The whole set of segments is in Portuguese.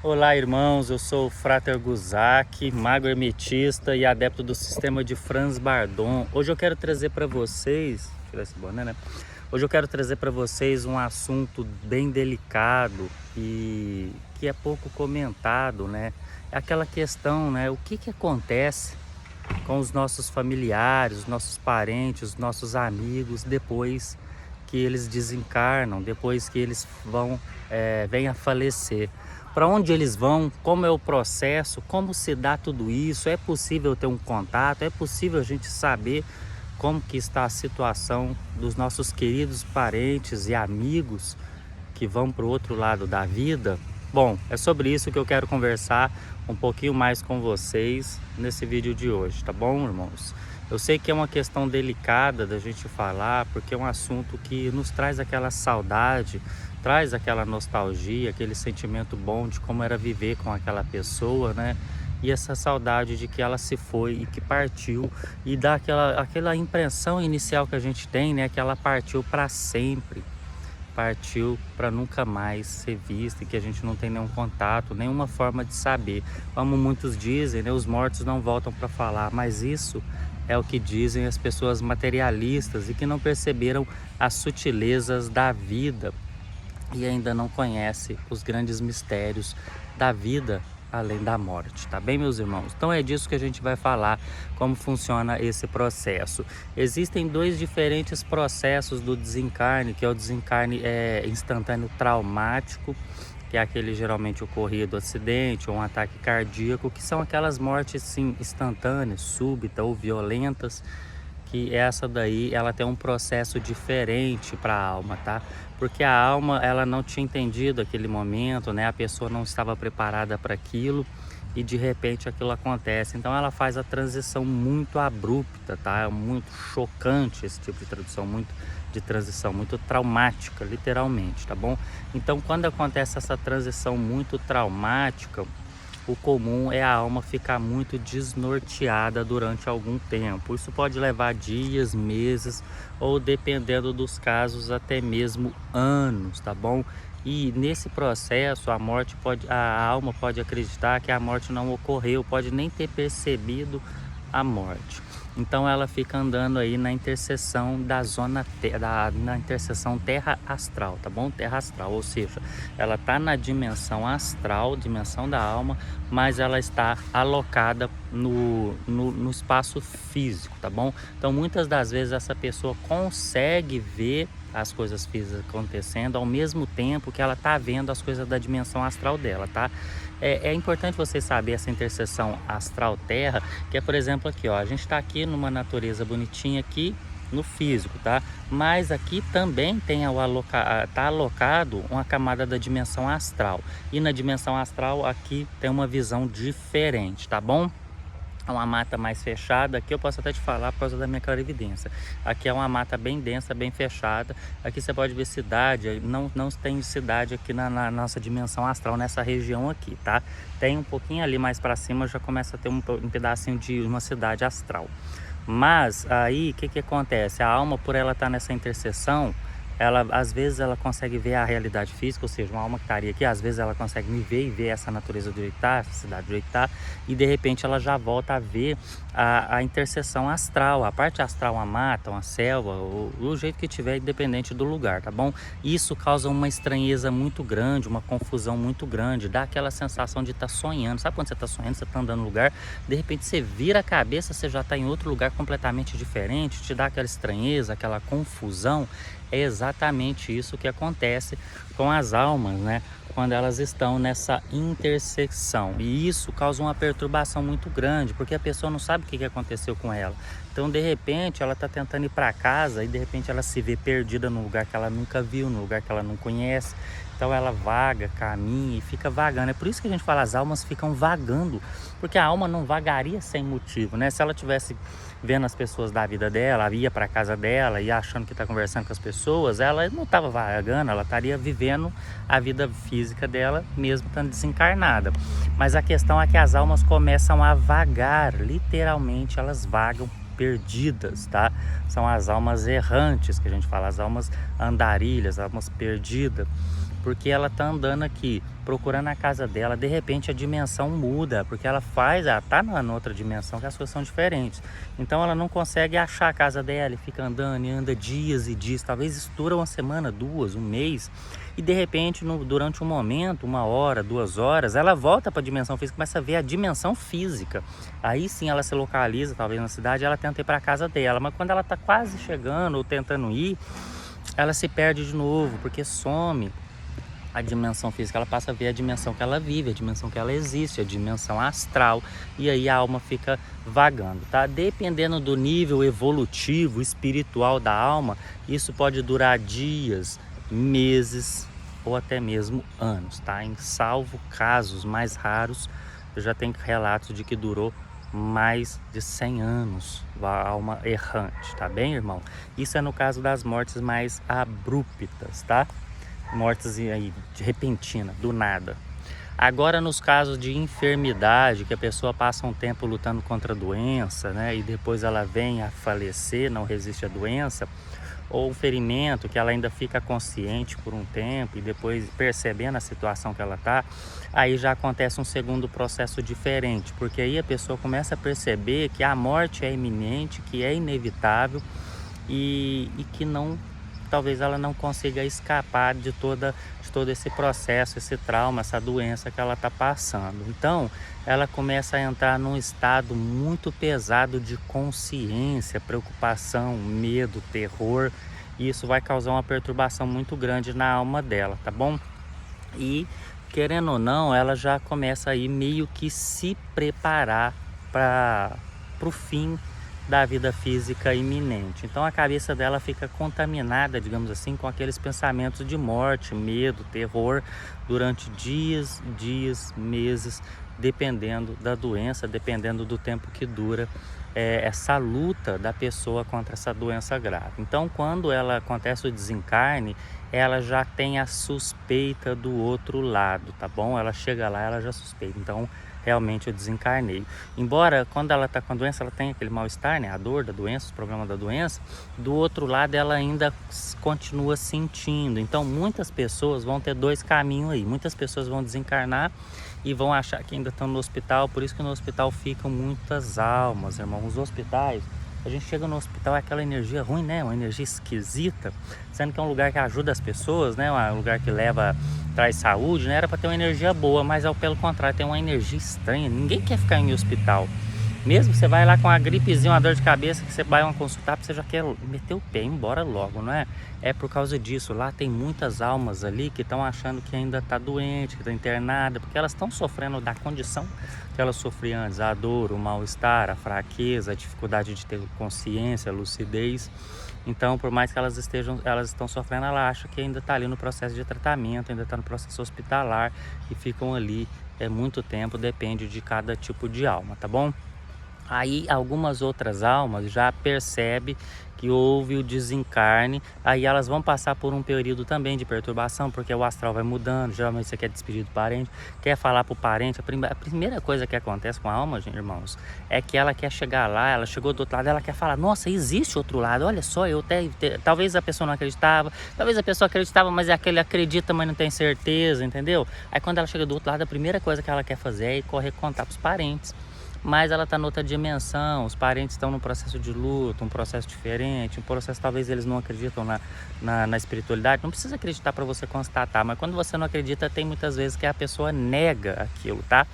Olá, irmãos, eu sou o Frater Guzak, mago hermetista e adepto do sistema de Franz Bardon. Hoje eu quero trazer para vocês, tirar esse boné, né? Hoje eu quero trazer para vocês um assunto bem delicado e que é pouco comentado, né? É aquela questão, né? O que acontece com os nossos familiares, os nossos parentes, os nossos amigos depois que eles desencarnam, depois que eles vêm a falecer. Para onde eles vão, como é o processo, como se dá tudo isso, é possível ter um contato, é possível a gente saber como que está a situação dos nossos queridos parentes e amigos que vão para o outro lado da vida? Bom, é sobre isso que eu quero conversar um pouquinho mais com vocês nesse vídeo de hoje, tá bom, irmãos? Eu sei que é uma questão delicada da gente falar, porque é um assunto que nos traz aquela saudade, traz aquela nostalgia, aquele sentimento bom de como era viver com aquela pessoa, né? E essa saudade de que ela se foi e que partiu, e dá aquela impressão inicial que a gente tem, né? Que ela partiu para sempre, partiu para nunca mais ser vista, e que a gente não tem nenhum contato, nenhuma forma de saber. Como muitos dizem, né? Os mortos não voltam para falar, mas isso é o que dizem as pessoas materialistas e que não perceberam as sutilezas da vida e ainda não conhece os grandes mistérios da vida além da morte, tá bem, meus irmãos? Então é disso que a gente vai falar, como funciona esse processo. Existem dois diferentes processos do desencarne, que é o desencarne instantâneo traumático, que é aquele geralmente ocorrido acidente ou um ataque cardíaco, que são aquelas mortes sim instantâneas, súbitas ou violentas, que essa daí ela tem um processo diferente para a alma, tá? Porque a alma ela não tinha entendido aquele momento, né? A pessoa não estava preparada para aquilo e de repente aquilo acontece. Então ela faz a transição muito abrupta, tá? É muito chocante esse tipo de transição, muito traumática, literalmente, tá bom? Então quando acontece essa transição muito traumática, o comum é a alma ficar muito desnorteada durante algum tempo. Isso pode levar dias, meses ou, dependendo dos casos, até mesmo anos, tá bom? E nesse processo a alma pode acreditar que a morte não ocorreu, pode nem ter percebido a morte. Então ela fica andando aí na interseção na interseção terra astral, tá bom? Terra astral, ou seja, ela está na dimensão astral, dimensão da alma, mas ela está alocada no espaço físico, tá bom? Então muitas das vezes essa pessoa consegue ver as coisas físicas acontecendo ao mesmo tempo que ela está vendo as coisas da dimensão astral dela, tá? É importante você saber essa interseção astral-terra, que é, por exemplo, aqui, ó, a gente está aqui numa natureza bonitinha aqui no físico, tá? Mas aqui também tem tá alocado uma camada da dimensão astral. E na dimensão astral aqui tem uma visão diferente, tá bom? É uma mata mais fechada, aqui eu posso até te falar por causa da minha clarividência. Aqui é uma mata bem densa, bem fechada. Aqui você pode ver cidade, não tem cidade aqui na nossa dimensão astral, nessa região aqui, tá? Tem um pouquinho ali mais para cima, já começa a ter um pedacinho de uma cidade astral. Mas aí, o que acontece? A alma, por ela estar nessa interseção, às vezes ela consegue ver a realidade física, ou seja, uma alma que estaria aqui, às vezes ela consegue me ver e ver essa natureza do jeito que tá, essa cidade do jeito que tá, e de repente ela já volta a ver a interseção astral, a parte astral, uma mata, uma selva, o jeito que tiver, independente do lugar, tá bom? Isso causa uma estranheza muito grande, uma confusão muito grande, dá aquela sensação de estar sonhando. Sabe quando você está sonhando, você está andando no lugar, de repente você vira a cabeça, você já está em outro lugar completamente diferente, te dá aquela estranheza, aquela confusão. É exatamente isso que acontece com as almas, né? Quando elas estão nessa intersecção. E isso causa uma perturbação muito grande, porque a pessoa não sabe o que aconteceu com ela. Então, de repente, ela está tentando ir para casa e de repente ela se vê perdida num lugar que ela nunca viu, num lugar que ela não conhece. Então ela vaga, caminha e fica vagando. É por isso que a gente fala, as almas ficam vagando, porque a alma não vagaria sem motivo, né? Se ela tivesse vendo as pessoas da vida dela, ia para casa dela e achando que está conversando com as pessoas, ela não estava vagando, ela estaria vivendo a vida física dela mesmo estando desencarnada. Mas a questão é que as almas começam a vagar, literalmente elas vagam perdidas, tá? São as almas errantes que a gente fala, as almas andarilhas, almas perdidas. Porque ela tá andando aqui, procurando a casa dela, de repente a dimensão muda, porque ela tá na outra dimensão, que as coisas são diferentes. Então ela não consegue achar a casa dela e fica andando e anda dias e dias, talvez isso dura uma semana, duas, um mês, e de repente, durante um momento, 1 hora, 2 horas, ela volta para a dimensão física, começa a ver a dimensão física. Aí sim ela se localiza, talvez na cidade, ela tenta ir para a casa dela, mas quando ela tá quase chegando ou tentando ir, ela se perde de novo, porque some a dimensão física, ela passa a ver a dimensão que ela vive, a dimensão que ela existe, a dimensão astral, e aí a alma fica vagando, tá? Dependendo do nível evolutivo, espiritual da alma, isso pode durar dias, meses ou até mesmo anos, tá? Em salvo casos mais raros, eu já tenho relatos de que durou mais de 100 anos a alma errante, tá bem, irmão? Isso é no caso das mortes mais abruptas, tá? Mortes aí de repentina, do nada. Agora nos casos de enfermidade, que a pessoa passa um tempo lutando contra a doença, né, e depois ela vem a falecer, não resiste à doença, ou um ferimento que ela ainda fica consciente por um tempo e depois percebendo a situação que ela está, aí já acontece um segundo processo diferente, porque aí a pessoa começa a perceber que a morte é iminente, que é inevitável e que não, talvez ela não consiga escapar de todo esse processo, esse trauma, essa doença que ela está passando. Então, ela começa a entrar num estado muito pesado de consciência, preocupação, medo, terror, e isso vai causar uma perturbação muito grande na alma dela, tá bom? E, querendo ou não, ela já começa aí meio que se preparar para o fim da vida física iminente. Então a cabeça dela fica contaminada, digamos assim, com aqueles pensamentos de morte, medo, terror durante dias, meses, dependendo da doença, dependendo do tempo que dura essa luta da pessoa contra essa doença grave. Então quando ela acontece o desencarne, ela já tem a suspeita do outro lado, tá bom? Ela chega lá, ela já suspeita. Então realmente eu desencarnei. Embora quando ela está com a doença, ela tem aquele mal-estar, né? A dor da doença, os problemas da doença, do outro lado ela ainda continua sentindo. Então muitas pessoas vão ter dois caminhos aí. Muitas pessoas vão desencarnar e vão achar que ainda estão no hospital, por isso que no hospital ficam muitas almas, irmão. Os hospitais, a gente chega no hospital, é aquela energia ruim, né? Uma energia esquisita, sendo que é um lugar que ajuda as pessoas, né? Um lugar que traz saúde, né? Era para ter uma energia boa, mas pelo contrário, tem uma energia estranha. Ninguém quer ficar em hospital. Mesmo você vai lá com uma gripezinha, uma dor de cabeça, que você vai consultar, você já quer meter o pé e ir embora logo, não é? É por causa disso. Lá tem muitas almas ali que estão achando que ainda está doente, que está internada, porque elas estão sofrendo da condição que elas sofriam antes, a dor, o mal-estar, a fraqueza, a dificuldade de ter consciência, lucidez. Então, por mais que elas estão sofrendo, ela acha que ainda está ali no processo de tratamento, ainda está no processo hospitalar e ficam ali muito tempo, depende de cada tipo de alma, tá bom? Aí algumas outras almas já percebem que houve o desencarne, aí elas vão passar por um período também de perturbação, porque o astral vai mudando, geralmente você quer despedir do parente, quer falar pro parente, a primeira coisa que acontece com a alma, gente, irmãos, é que ela quer chegar lá, ela chegou do outro lado, ela quer falar, nossa, existe outro lado, olha só, talvez a pessoa não acreditava, talvez a pessoa acreditava, mas é aquele acredita, mas não tem certeza, entendeu? Aí quando ela chega do outro lado, a primeira coisa que ela quer fazer é correr contar pros parentes. Mas ela está noutra dimensão, os parentes estão num processo de luto, um processo diferente, um processo talvez eles não acreditam na espiritualidade. Não precisa acreditar para você constatar, mas quando você não acredita, tem muitas vezes que a pessoa nega aquilo, tá?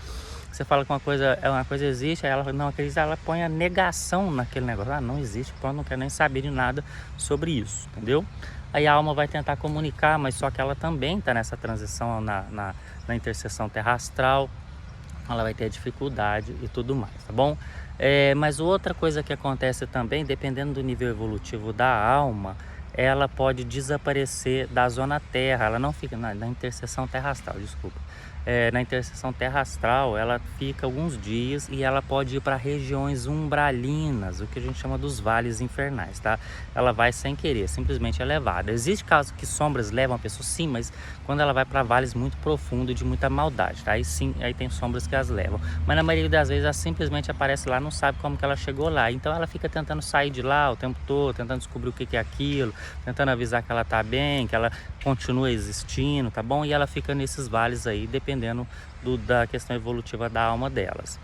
Você fala que uma coisa existe, aí ela não acredita, ela põe a negação naquele negócio. Ah, não existe, pronto, não quer nem saber de nada sobre isso, entendeu? Aí a alma vai tentar comunicar, mas só que ela também está nessa transição na interseção terra astral. Ela vai ter dificuldade e tudo mais, tá bom? Mas outra coisa que acontece também, dependendo do nível evolutivo da alma, ela pode desaparecer da zona terra, ela não fica na interseção terra astral, desculpa. na interseção terra astral, ela fica alguns dias e ela pode ir para regiões umbralinas, o que a gente chama dos vales infernais, tá? Ela vai sem querer, simplesmente é levada. Existe caso que sombras levam a pessoa, sim, mas quando ela vai para vales muito profundos de muita maldade, tá? Aí sim, aí tem sombras que as levam. Mas na maioria das vezes ela simplesmente aparece lá, não sabe como que ela chegou lá. Então ela fica tentando sair de lá o tempo todo, tentando descobrir o que é aquilo, tentando avisar que ela tá bem, que ela continua existindo, tá bom? E ela fica nesses vales aí, dependendo da questão evolutiva da alma delas.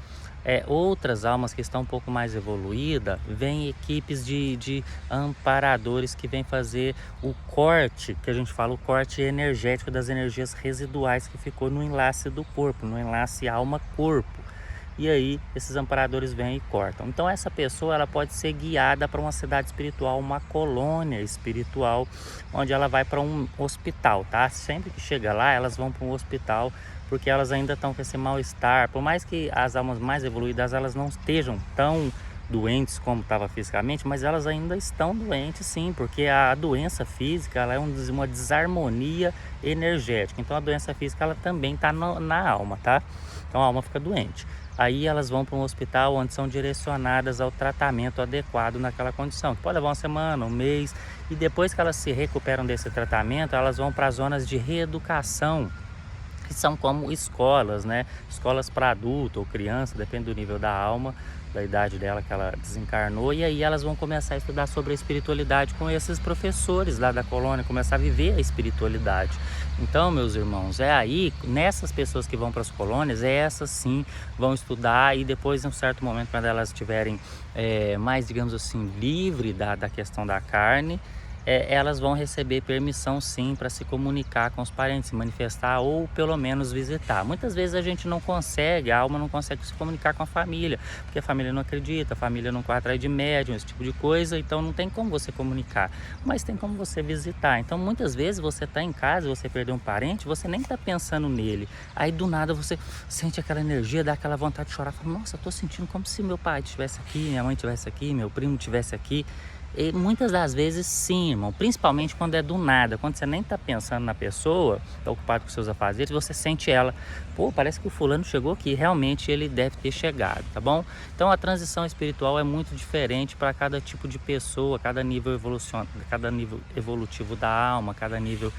Outras almas que estão um pouco mais evoluídas, vem equipes de amparadores que vêm fazer o corte, que a gente fala, o corte energético das energias residuais que ficou no enlace do corpo, no enlace alma-corpo. E aí esses amparadores vêm e cortam. Então essa pessoa, ela pode ser guiada para uma cidade espiritual, uma colônia espiritual, onde ela vai para um hospital, tá? Sempre que chega lá, elas vão para um hospital, porque elas ainda estão com esse mal-estar. Por mais que as almas mais evoluídas, elas não estejam tão doentes como estava fisicamente, mas elas ainda estão doentes, sim, porque a doença física, ela é uma desarmonia energética. Então a doença física, ela também está na alma, tá? Então a alma fica doente. Aí elas vão para um hospital onde são direcionadas ao tratamento adequado naquela condição, que pode levar uma semana, um mês, e depois que elas se recuperam desse tratamento, elas vão para zonas de reeducação, que são como escolas, né? Escolas para adulto ou criança, depende do nível da alma, da idade dela que ela desencarnou, e aí elas vão começar a estudar sobre a espiritualidade com esses professores lá da colônia, começar a viver a espiritualidade. Então, meus irmãos, é aí, nessas pessoas que vão para as colônias, essas sim vão estudar, e depois, em um certo momento, quando elas estiverem mais, digamos assim, livre da questão da carne, elas vão receber permissão sim para se comunicar com os parentes, se manifestar ou pelo menos visitar. Muitas vezes a gente não consegue, a alma não consegue se comunicar com a família, porque a família não acredita, a família não corre atrás de médium, esse tipo de coisa, então não tem como você comunicar, mas tem como você visitar. Então muitas vezes você está em casa, você perdeu um parente, você nem está pensando nele, aí do nada você sente aquela energia, dá aquela vontade de chorar, fala, nossa, estou sentindo como se meu pai estivesse aqui, minha mãe estivesse aqui, meu primo estivesse aqui. E muitas das vezes sim, irmão, principalmente quando é do nada, quando você nem tá pensando na pessoa, tá ocupado com seus afazeres, você sente ela, pô, parece que o fulano chegou aqui, realmente ele deve ter chegado, tá bom? Então a transição espiritual é muito diferente para cada tipo de pessoa, cada nível evolutivo da alma, cada nível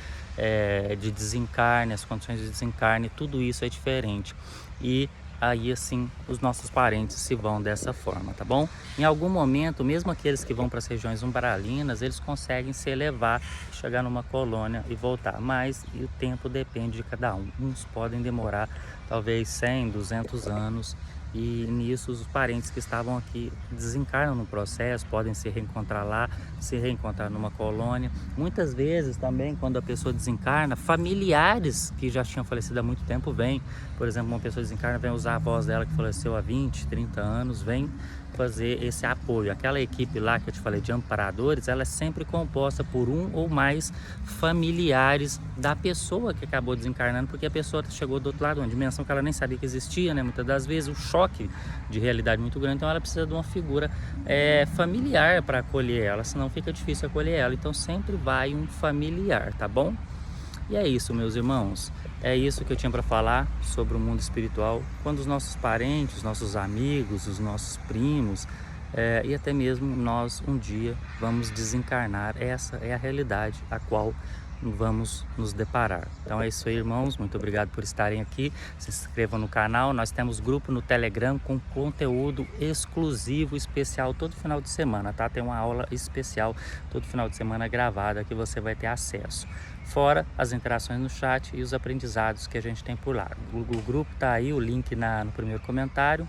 de desencarne, as condições de desencarne, tudo isso é diferente. E aí assim os nossos parentes se vão dessa forma, tá bom? Em algum momento, mesmo aqueles que vão para as regiões umbralinas, eles conseguem se elevar, chegar numa colônia e voltar, mas o tempo depende de cada um. Uns podem demorar talvez 100, 200 anos, e nisso os parentes que estavam aqui desencarnam no processo, podem se reencontrar lá, se reencontrar numa colônia. Muitas vezes também, quando a pessoa desencarna, familiares que já tinham falecido há muito tempo vêm. Por exemplo, uma pessoa desencarna, vem usar a voz dela que faleceu há 20, 30 anos, vem fazer esse apoio. Aquela equipe lá que eu te falei de amparadores, ela é sempre composta por um ou mais familiares da pessoa que acabou desencarnando, porque a pessoa chegou do outro lado, uma dimensão que ela nem sabia que existia, né? Muitas das vezes o choque de realidade muito grande, então ela precisa de uma figura familiar para acolher ela, senão fica difícil acolher ela, então sempre vai um familiar, tá bom? E é isso, meus irmãos, é isso que eu tinha para falar sobre o mundo espiritual, quando os nossos parentes, os nossos amigos, os nossos primos, e até mesmo nós um dia vamos desencarnar. Essa é a realidade a qual vamos nos deparar. Então é isso aí, irmãos, muito obrigado por estarem aqui, se inscrevam no canal, nós temos grupo no Telegram com conteúdo exclusivo, especial, todo final de semana, tá? Tem uma aula especial todo final de semana gravada que você vai ter acesso. Fora as interações no chat e os aprendizados que a gente tem por lá. O grupo tá aí, o link no primeiro comentário.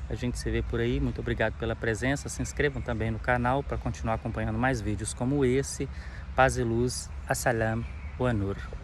A gente se vê por aí. Muito obrigado pela presença. Se inscrevam também no canal para continuar acompanhando mais vídeos como esse. Paz e luz. Assalam. Boa noite.